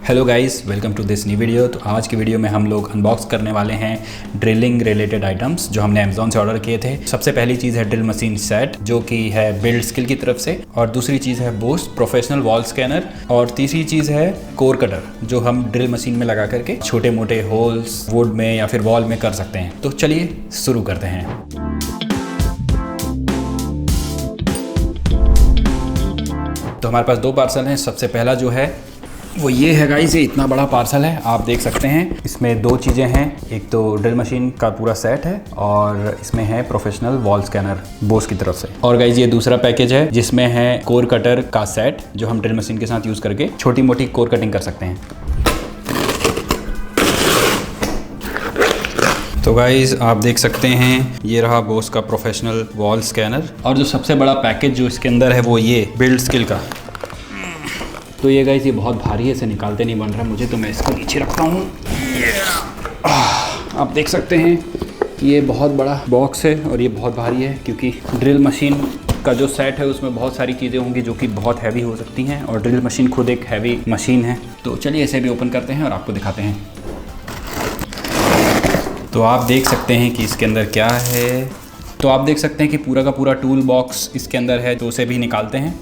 Hello guys, welcome to this new video. तो आज की वीडियो में हम लोग अनबॉक्स करने वाले हैं ड्रिलिंग रिलेटेड आइटम्स जो हमने अमेज़ॉन से ऑर्डर किए थे। सबसे पहली चीज़ है ड्रिल मशीन सेट जो कि है बिल्ड स्किल की तरफ से, और दूसरी चीज़ है बोस्ट प्रोफेशनल वॉल स्कैनर, और तीसरी चीज़ है कोर कटर जो हम ड्रिल मशीन में लगा करके छोटे मोटे होल्स वुड में या फिर वॉल में कर सकते हैं। तो चलिए शुरू करते हैं। तो हमारे पास दो पार्सल हैं। सबसे पहला जो है वो ये है गाइस, ये इतना बड़ा पार्सल है, आप देख सकते हैं। इसमें दो चीज़ें हैं, एक तो ड्रिल मशीन का पूरा सेट है और इसमें है प्रोफेशनल वॉल स्कैनर बोस की तरफ से। और गाइस ये दूसरा पैकेज है जिसमें है कोर कटर का सेट जो हम ड्रिल मशीन के साथ यूज़ करके छोटी मोटी कोर कटिंग कर सकते हैं। तो गाइस आप देख सकते हैं ये रहा बोस का प्रोफेशनल वॉल स्कैनर। और जो सबसे बड़ा पैकेज जो इसके अंदर है वो ये बिल्ड स्किल का। तो ये गाइस ये बहुत भारी है, इसे निकालते नहीं बन रहा मुझे, तो मैं इसको नीचे रखता हूँ। आप देख सकते हैं ये बहुत बड़ा बॉक्स है और ये बहुत भारी है क्योंकि ड्रिल मशीन का जो सेट है उसमें बहुत सारी चीज़ें होंगी जो कि बहुत हैवी हो सकती हैं, और ड्रिल मशीन खुद एक हैवी मशीन है। तो चलिए इसे भी ओपन करते हैं और आपको दिखाते हैं। तो आप देख सकते हैं कि इसके अंदर क्या है। तो आप देख सकते हैं कि पूरा का पूरा टूल बॉक्स इसके अंदर है, तो उसे भी निकालते हैं।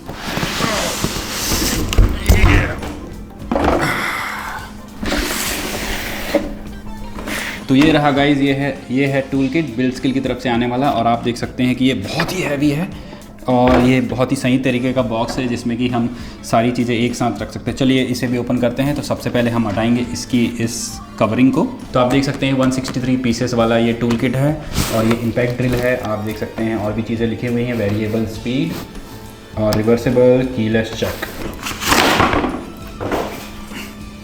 तो ये रहा गाइज, ये है टूल किट बिल्ड स्किल की तरफ से आने वाला, और आप देख सकते हैं कि ये बहुत ही हैवी है और ये बहुत ही सही तरीके का बॉक्स है जिसमें कि हम सारी चीज़ें एक साथ रख सकते हैं। चलिए इसे भी ओपन करते हैं। तो सबसे पहले हम हटाएंगे इसकी इस कवरिंग को। तो आप देख सकते हैं 163 पीसेस वाला ये टूल किट है और ये इम्पैक्ट ड्रिल है। आप देख सकते हैं और भी चीज़ें लिखी हुई हैं, वेरिएबल स्पीड और रिवर्सिबल कीलेस चेक।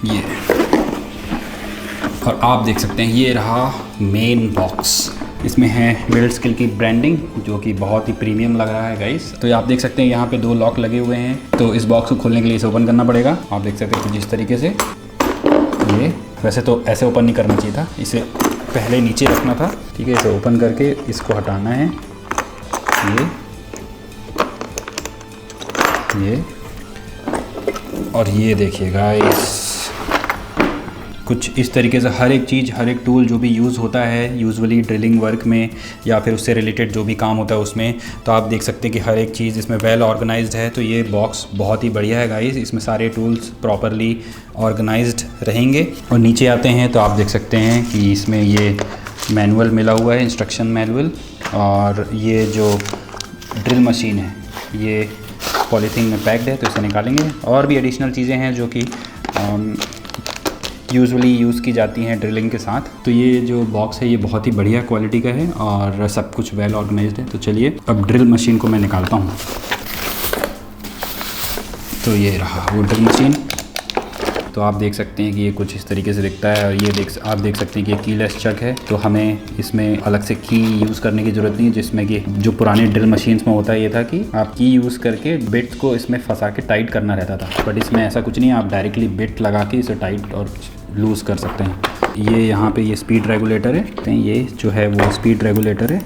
ये और आप देख सकते हैं ये रहा मेन बॉक्स। इसमें है बिल्ड स्किल की ब्रांडिंग जो कि बहुत ही प्रीमियम लग रहा है गाइस। तो आप देख सकते हैं यहाँ पे दो लॉक लगे हुए हैं, तो इस बॉक्स को खोलने के लिए इसे ओपन करना पड़ेगा। आप देख सकते हैं कुछ इस तरीके से। ये वैसे तो ऐसे ओपन नहीं करना चाहिए था, इसे पहले नीचे रखना था, ठीक है। इसे ओपन करके इसको हटाना है। ये और ये देखिए गाइस कुछ इस तरीके से हर एक चीज़, हर एक टूल जो भी यूज़ होता है यूजुअली ड्रिलिंग वर्क में या फिर उससे रिलेटेड जो भी काम होता है उसमें, तो आप देख सकते हैं कि हर एक चीज़ इसमें वेल ऑर्गेनाइज्ड है। तो ये बॉक्स बहुत ही बढ़िया है गाइस, इसमें सारे टूल्स प्रॉपरली ऑर्गेनाइज्ड रहेंगे। और नीचे आते हैं तो आप देख सकते हैं कि इसमें ये मैनुअल मिला हुआ है, इंस्ट्रक्शन मैनुअल। और ये जो ड्रिल मशीन है ये पॉलीथीन में पैक्ड है, तो इसे निकालेंगे। और भी एडिशनल चीज़ें हैं जो कि यूजुअली यूज़ की जाती हैं ड्रिलिंग के साथ। तो ये जो बॉक्स है ये बहुत ही बढ़िया क्वालिटी का है और सब कुछ वेल ऑर्गेनाइज्ड है। तो चलिए अब ड्रिल मशीन को मैं निकालता हूँ। तो ये रहा वो ड्रिल मशीन। तो आप देख सकते हैं कि ये कुछ इस तरीके से दिखता है, और ये आप देख सकते हैं कि ये कीलेस चक है। तो हमें इसमें अलग से की यूज़ करने की ज़रूरत नहीं है, जिसमें कि जो पुराने ड्रिल मशीन्स में होता ये था कि आप की यूज़ करके बिट को इसमें फंसा के टाइट करना रहता था। बट इसमें ऐसा कुछ नहीं है, आप डायरेक्टली बिट लगा के इसे टाइट और लूज़ कर सकते हैं। ये यहाँ पे ये स्पीड रेगुलेटर है, ये जो है वो स्पीड रेगुलेटर है,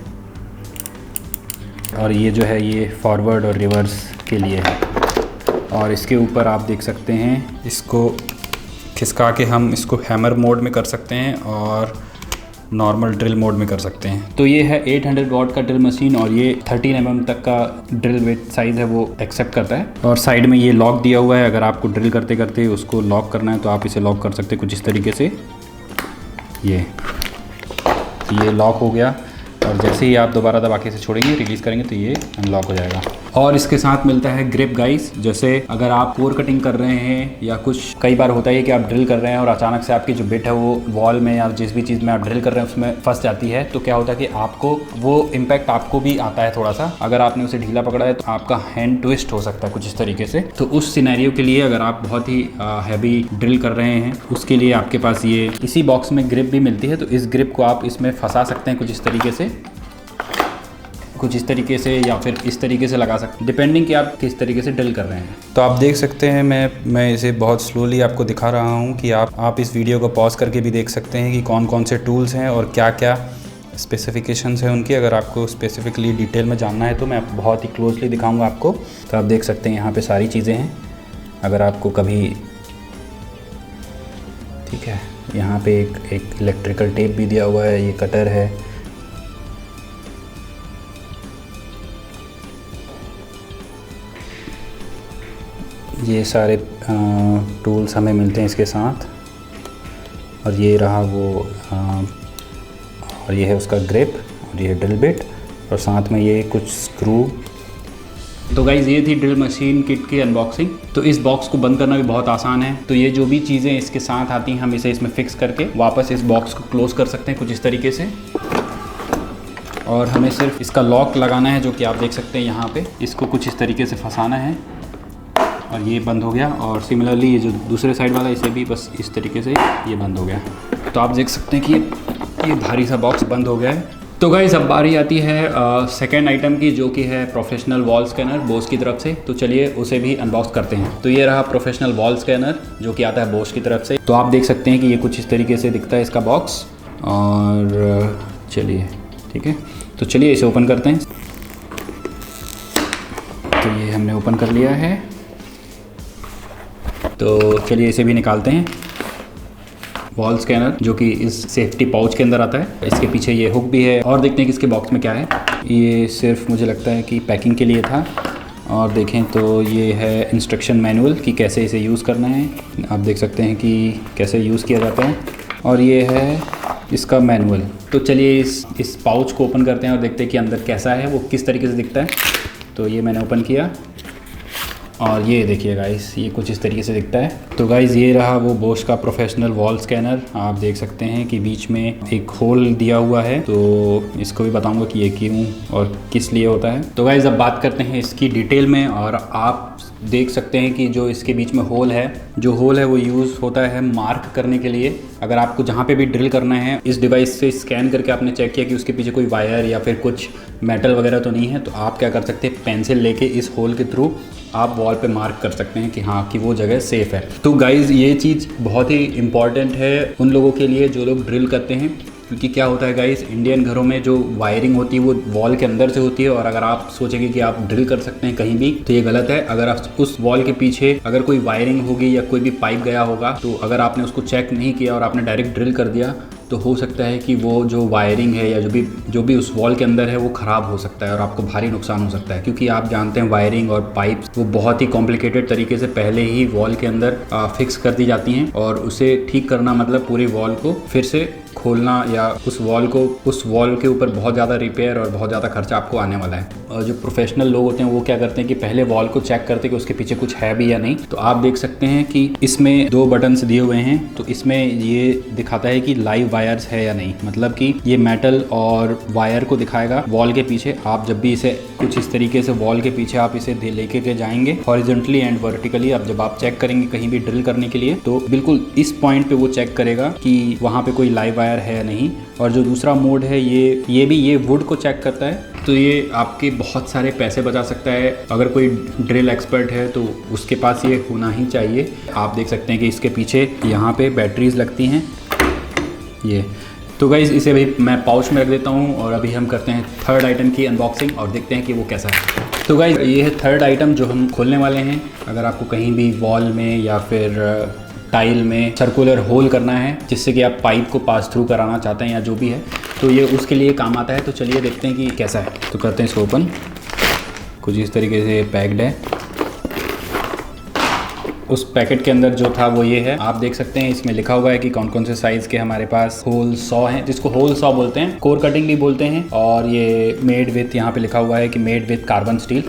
और ये जो है ये फॉरवर्ड और रिवर्स के लिए है। और इसके ऊपर आप देख सकते हैं इसको खिसका के हम इसको हैमर मोड में कर सकते हैं और नॉर्मल ड्रिल मोड में कर सकते हैं। तो ये है 800 वॉट का ड्रिल मशीन, और ये 13 mm तक का ड्रिल वेट साइज़ है वो एक्सेप्ट करता है। और साइड में ये लॉक दिया हुआ है, अगर आपको ड्रिल करते करते उसको लॉक करना है तो आप इसे लॉक कर सकते हैं कुछ इस तरीके से। ये लॉक हो गया, और जैसे ही आप दोबारा दबा के इसे छोड़ेंगे, रिलीज़ करेंगे, तो ये अनलॉक हो जाएगा। और इसके साथ मिलता है ग्रिप गाइस। जैसे अगर आप कोर कटिंग कर रहे हैं या कुछ कई बार होता है कि आप ड्रिल कर रहे हैं और अचानक से आपकी जो बिट है वो वॉल में या जिस भी चीज़ में आप ड्रिल कर रहे हैं उसमें फंस जाती है, तो क्या होता है कि आपको वो इम्पैक्ट आपको भी आता है थोड़ा सा। अगर आपने उसे ढीला पकड़ा है तो आपका हैंड ट्विस्ट हो सकता है कुछ इस तरीके से। तो उस सिनेरियो के लिए अगर आप बहुत ही हैवी ड्रिल कर रहे हैं उसके लिए आपके पास ये इसी बॉक्स में ग्रिप भी मिलती है। तो इस ग्रिप को आप इसमें फंसा सकते हैं कुछ इस तरीके से या फिर इस तरीके से लगा सकते हैं, डिपेंडिंग कि आप किस तरीके से ड्रिल कर रहे हैं। तो आप देख सकते हैं मैं इसे बहुत स्लोली आपको दिखा रहा हूँ कि आप इस वीडियो को पॉज करके भी देख सकते हैं कि कौन कौन से टूल्स हैं और क्या क्या स्पेसिफिकेशंस हैं उनकी। अगर आपको स्पेसिफिकली डिटेल में जानना है तो मैं बहुत ही क्लोजली दिखाऊँगा आपको। तो आप देख सकते हैं यहाँ पर सारी चीज़ें हैं। अगर आपको कभी ठीक है। यहाँ पे एक इलेक्ट्रिकल टेप भी दिया हुआ है, ये कटर है। ये सारे टूल्स हमें मिलते हैं इसके साथ। और ये रहा वो और ये है उसका ग्रिप, और ये है ड्रिल बिट, और साथ में ये कुछ स्क्रू। तो गाइज़ ये थी ड्रिल मशीन किट की अनबॉक्सिंग। तो इस बॉक्स को बंद करना भी बहुत आसान है। तो ये जो भी चीज़ें इसके साथ आती हैं हम इसे इसमें फिक्स करके वापस इस बॉक्स को क्लोज़ कर सकते हैं कुछ इस तरीके से। और हमें सिर्फ इसका लॉक लगाना है, जो कि आप देख सकते हैं यहाँ पे। इसको कुछ इस तरीके से फंसाना है और ये बंद हो गया। और सिमिलरली ये जो दूसरे साइड वाला, इसे भी बस इस तरीके से ये बंद हो गया। तो आप देख सकते हैं कि ये भारी सा बॉक्स बंद हो गया है। तो गाइस अब बारी आती है सेकेंड आइटम की, जो कि है प्रोफेशनल वॉल स्कैनर बोस की तरफ से। तो चलिए उसे भी अनबॉक्स करते हैं। तो ये रहा प्रोफेशनल वॉल स्कैनर, जो कि आता है बोस की तरफ से। तो आप देख सकते हैं कि ये कुछ इस तरीके से दिखता है इसका बॉक्स। और चलिए ठीक है, तो चलिए इसे ओपन करते हैं। तो ये हमने ओपन कर लिया है। तो चलिए इसे भी निकालते हैं। वॉल स्कैनर जो कि इस सेफ्टी पाउच के अंदर आता है, इसके पीछे ये हुक भी है। और देखते हैं कि इसके बॉक्स में क्या है। ये सिर्फ मुझे लगता है कि पैकिंग के लिए था। और देखें तो ये है इंस्ट्रक्शन मैनुअल कि कैसे इसे यूज़ करना है। आप देख सकते हैं कि कैसे यूज़ किया जाता है। और ये है इसका मैनुअल। तो चलिए इस पाउच को ओपन करते हैं और देखते हैं कि अंदर कैसा है, वो किस तरीके से दिखता है। तो ये मैंने ओपन किया और ये देखिए गाइस, ये कुछ इस तरीके से दिखता है। तो गाइस ये रहा वो बोश का प्रोफेशनल वॉल स्कैनर। आप देख सकते हैं कि बीच में एक होल दिया हुआ है। तो इसको भी बताऊंगा कि ये क्यों और किस लिए होता है। तो गाइस अब बात करते हैं इसकी डिटेल में। और आप देख सकते हैं कि जो इसके बीच में होल है, वो यूज़ होता है मार्क करने के लिए। अगर आपको जहाँ पे भी ड्रिल करना है, इस डिवाइस से स्कैन करके आपने चेक किया कि उसके पीछे कोई वायर या फिर कुछ मेटल वगैरह तो नहीं है, तो आप क्या कर सकते हैं, पेंसिल लेके इस होल के थ्रू आप वॉल पे मार्क कर सकते हैं कि हाँ कि वो जगह सेफ़ है। तो गाइज़ ये चीज़ बहुत ही इम्पॉर्टेंट है उन लोगों के लिए जो लोग ड्रिल करते हैं। क्योंकि क्या होता है गाइस, इंडियन घरों में जो वायरिंग होती है वो वॉल के अंदर से होती है। और अगर आप सोचेंगे कि आप ड्रिल कर सकते हैं कहीं भी, तो ये गलत है। अगर आप उस वॉल के पीछे अगर कोई वायरिंग होगी या कोई भी पाइप गया होगा, तो अगर आपने उसको चेक नहीं किया और आपने डायरेक्ट ड्रिल कर दिया, तो हो सकता है कि वो जो वायरिंग है या जो भी उस वॉल के अंदर है वो ख़राब हो सकता है और आपको भारी नुकसान हो सकता है। क्योंकि आप जानते हैं वायरिंग और पाइप्स वो बहुत ही कॉम्प्लिकेटेड तरीके से पहले ही वॉल के अंदर फिक्स कर दी जाती हैं। और उसे ठीक करना मतलब पूरी वॉल को फिर से खोलना या उस वॉल के ऊपर बहुत ज़्यादा रिपेयर और बहुत ज़्यादा खर्चा आपको आने वाला है। और जो प्रोफेशनल लोग होते हैं वो क्या करते हैं कि पहले वॉल को चेक करते हैं कि उसके पीछे कुछ है भी या नहीं। तो आप देख सकते हैं कि इसमें 2 बटन्स दिए हुए हैं। तो इसमें ये दिखाता है कि लाइव वायर्स है या नहीं, मतलब कि ये मेटल और वायर को दिखाएगा वॉल के पीछे। आप जब भी इसे कुछ इस तरीके से वॉल के पीछे आप इसे लेके के जाएंगे हॉरिजॉन्टली एंड वर्टिकली, अब जब आप चेक करेंगे कहीं भी ड्रिल करने के लिए, तो बिल्कुल इस पॉइंट पे वो चेक करेगा कि वहाँ पे कोई लाइव वायर है या नहीं। और जो दूसरा मोड है ये वुड को चेक करता है। तो ये आपके बहुत सारे पैसे बचा सकता है। अगर कोई ड्रिल एक्सपर्ट है तो उसके पास ये होना ही चाहिए। आप देख सकते हैं कि इसके पीछे यहाँ पे बैटरीज लगती हैं ये। तो गाइस इसे भी मैं पाउच में रख देता हूँ और अभी हम करते हैं थर्ड आइटम की अनबॉक्सिंग और देखते हैं कि वो कैसा है। तो गाइस ये है थर्ड आइटम जो हम खोलने वाले हैं। अगर आपको कहीं भी वॉल में या फिर टाइल में सर्कुलर होल करना है जिससे कि आप पाइप को पास थ्रू कराना चाहते हैं या जो भी है, तो ये उसके लिए काम आता है। तो चलिए देखते हैं कि कैसा है। तो करते हैं इसको ओपन। कुछ इस तरीके से पैक्ड है। उस पैकेट के अंदर जो था वो ये है। आप देख सकते हैं इसमें लिखा हुआ है कि कौन कौन से साइज़ के हमारे पास होल सॉ हैं, जिसको होल सॉ बोलते हैं, कोर कटिंग भी बोलते हैं। और ये मेड विथ, यहाँ पे लिखा हुआ है कि made with carbon steel.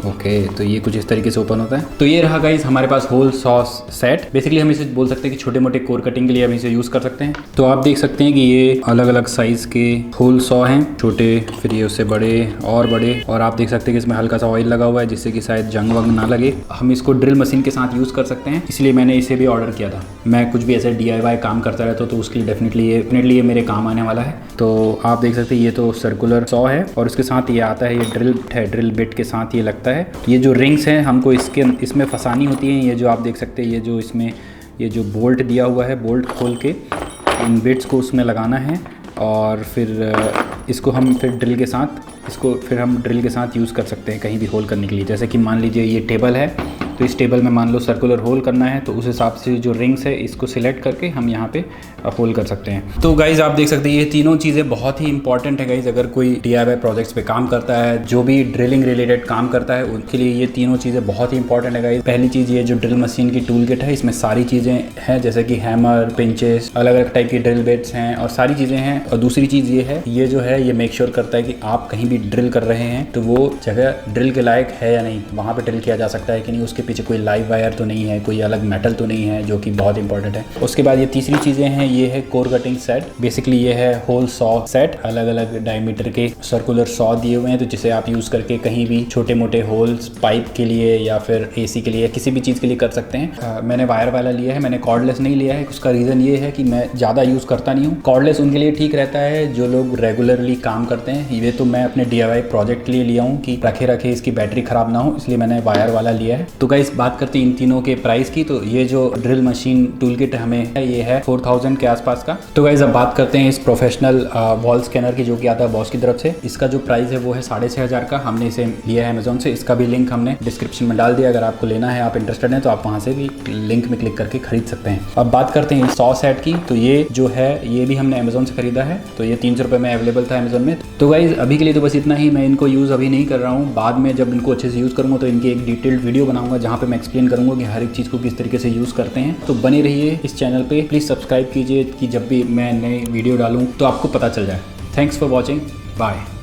Okay, तो ये कुछ इस तरीके से ओपन होता है। तो ये रहा गाइस हमारे पास होल सॉ सेट। बेसिकली हम इसे बोल सकते हैं कि छोटे मोटे कोर कटिंग के लिए हम इसे यूज़ कर सकते हैं। तो आप देख सकते हैं कि ये अलग अलग साइज़ के होल सॉ हैं, छोटे, फिर ये उससे बड़े और बड़े। और आप देख सकते हैं कि इसमें हल्का सा ऑयल लगा हुआ है जिससे कि शायद जंग वंग ना लगे। हम इसको ड्रिल मशीन के साथ यूज़ कर सकते हैं, इसलिए मैंने इसे भी ऑर्डर किया था। मैं कुछ भी ऐसे DIY काम करता रहता हूँ तो उसके लिए डेफिनेटली ये मेरे काम आने वाला है। तो आप देख सकते हैं ये तो सर्कुलर सॉ है और उसके साथ ये आता है, ये ड्रिल बिट के साथ ये लगता है। ये जो रिंग्स हैं हमको इसमें फंसानी होती हैं। ये जो आप देख सकते हैं ये जो इसमें ये जो बोल्ट दिया हुआ है, बोल्ट खोल के इन बिट्स को उसमें लगाना है और फिर इसको हम ड्रिल के साथ यूज़ कर सकते हैं कहीं भी होल करने के लिए। जैसे कि मान लीजिए ये टेबल है तो इस टेबल में मान लो सर्कुलर होल करना है तो उस हिसाब से जो रिंग्स है इसको सिलेक्ट करके हम यहाँ पे होल कर सकते हैं। तो गाइज आप देख सकते हैं ये तीनों चीज़ें बहुत ही इंपॉर्टेंट है गाइज। अगर कोई DIY प्रोजेक्ट्स पे काम करता है, जो भी ड्रिलिंग रिलेटेड काम करता है, उनके लिए ये तीनों चीज़ें बहुत ही इंपॉर्टेंट है गाइज। पहली चीज़ ये जो ड्रिल मशीन की टूल किट है, इसमें सारी चीज़ें हैं जैसे कि हैमर, पिंचेस, अलग अलग टाइप की ड्रिल बिट्स हैं और सारी चीज़ें हैं। और दूसरी चीज़ ये है, ये जो है ये मेक श्योर करता है कि आप कहीं भी ड्रिल कर रहे हैं तो वो जगह ड्रिल के लायक है या नहीं, वहाँ पे ड्रिल किया जा सकता है कि नहीं, उसके पीछे कोई लाइव वायर तो नहीं है, कोई अलग मेटल तो नहीं है, जो कि बहुत इंपॉर्टेंट है। उसके बाद ये तीसरी चीज़ें हैं, ये है कोर कटिंग सेट। बेसिकली ये है होल सॉ सेट, अलग अलग डायमीटर के सर्कुलर सॉ दिए हुए हैं, तो जिसे आप यूज़ करके कहीं भी छोटे मोटे होल्स पाइप के लिए या फिर AC के लिए, किसी भी चीज़ के लिए कर सकते हैं। मैंने वायर वाला लिया है, मैंने कॉर्डलेस नहीं लिया है। उसका रीज़न ये है कि मैं ज़्यादा यूज़ करता नहीं हूँ। कॉर्डलेस उनके लिए ठीक रहता है जो लोग रेगुलरली काम करते हैं। ये तो मैं अपने DIY प्रोजेक्ट के लिए लिया हूँ कि रखे रखे इसकी बैटरी ख़राब ना हो, इसलिए मैंने वायर वाला लिया है। तो गाइस बात करते हैं इन तीनों के प्राइस की। तो ये जो ड्रिल मशीन टूल किट हमें है, ये है 4000 के आसपास का। तो गाइस अब बात करते हैं इस प्रोफेशनल वॉल स्कैनर की, जो कि आता है बॉस की तरफ से। इसका जो प्राइस है वो है 6500 का। हमने इसे लिया है अमेजोन से। इसका भी लिंक हमने डिस्क्रिप्शन में डाल दिया, अगर आपको लेना है, आप इंटरेस्टेड हैं तो आप वहाँ से भी लिंक में क्लिक करके खरीद सकते हैं। अब बात करते हैं सॉ सेट की। तो ये जो है ये भी हमने अमेजोन से खरीदा है, तो ये 300 रुपये में अवेलेबल था अमेजोन में। तो गाइस अभी के लिए तो बस इतना ही। मैं इनको यूज़ अभी नहीं कर रहा हूँ, बाद में जब इनको अच्छे से यूज़ करूँगा तो इनकी एक डिटेल्ड वीडियो बनाऊंगा जहाँ पे मैं एक्सप्लेन करूँगा कि हर एक चीज़ को किस तरीके से यूज़ करते हैं। तो बने रहिए इस चैनल पे, प्लीज़ सब्सक्राइब कीजिए कि जब भी मैं नई वीडियो डालूँ तो आपको पता चल जाए। Thanks for watching, bye.